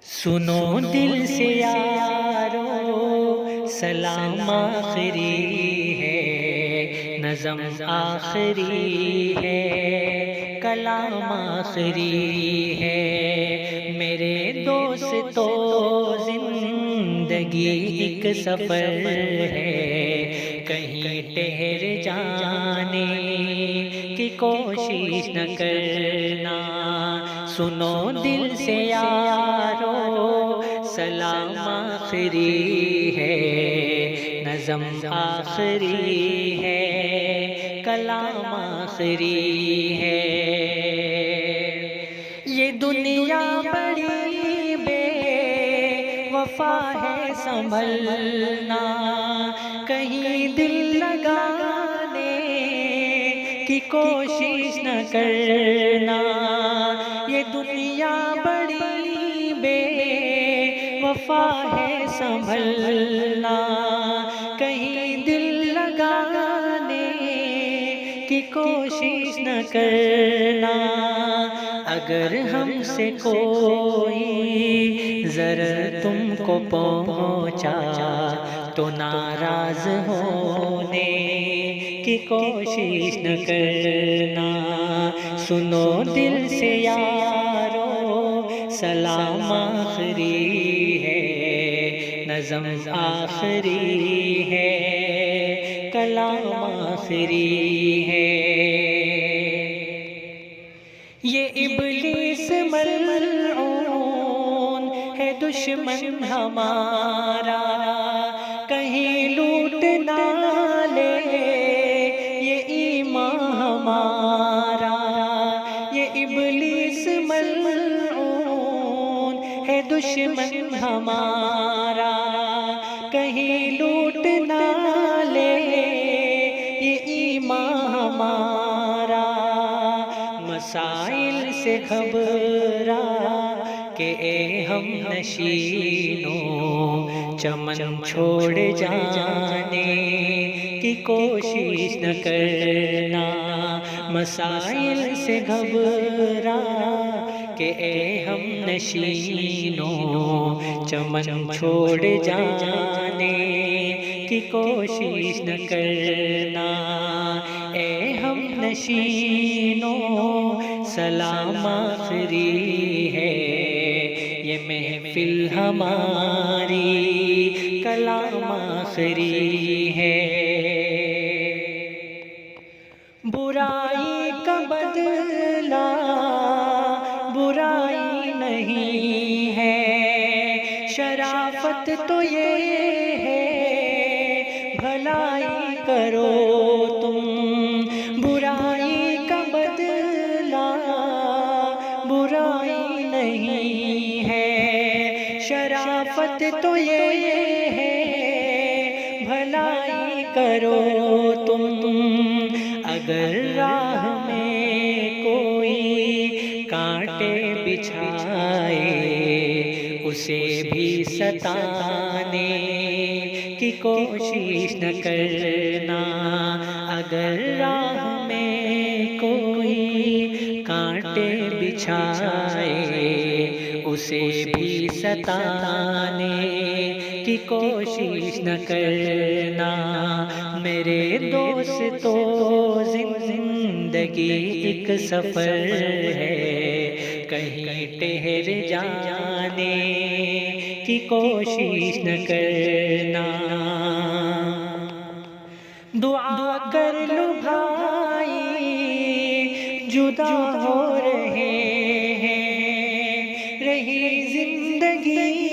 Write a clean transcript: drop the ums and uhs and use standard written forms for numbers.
سنو دل سے یارو سلام آخری ہے، نظم آخری ہے، کلام آخری ہے، میرے دوستو زندگی ایک سفر ہے، کہیں ٹھہر جانے کی کوشش نہ کرنا۔ سنو دل سے یارو سلام آخری ہے، نظم آخری ہے، کلام آخری ہے، یہ دنیا بڑی بے وفا ہے سنبھلنا، کہیں دل لگانے کی کوشش نہ کرنا، یہ دنیا بڑی بے وفا ہے سنبھلنا، کہیں دل لگانے کی کوشش نہ کرنا، اگر ہم سے کوئی ضرر تم کو پہنچا تو ناراض ہونے کی کوشش نہ کرنا۔ سنو دل سے یارو سلام آخری ہے، نظم آخری ہے، کلام آخری ہے، یہ ابلیس ملعون ہے دشمن ہمارا، کہیں لوٹ نہ لے یہ ایمان ہمارا، یہ ابلیس ملعون ہے دشمن ہمارا، کہیں لوٹ نہ لے یہ ایمان ہمارا، مسائل سے گھبرا کہ اے ہم نشینوں چمن چھوڑ جانے کی کوشش نہ کرنا، مسائل سے گھبرا کہ اے ہم نشینوں چمن چھوڑ جانے کی کوشش نہ کرنا، اے ہم نشینوں سلام آخری ہے، یہ محفل ہماری کلام آخری ہے، برائی کا بدلہ برائی نہیں ہے، شرافت تو یہ ہے بھلائی کرو تم، برائی کا بدلہ برائی نہیں ہے، شرافت تو یہ ہے بھلائی کرو تم، اگر راہ میں کوئی کانٹے بچھائے اسے بھی ستانے کی کوشش نہ کرنا، اگر راہ میں کوئی کانٹے بچھائے اسے بھی ستانے کی کوشش نہ کرنا، میرے دوستو زندگی ایک سفر ہے، کہیں ٹھہر جانے کی کوشش نہ کرنا، دعا کر لو بھائی جدا ہو رہے ہیں، رہی زندگی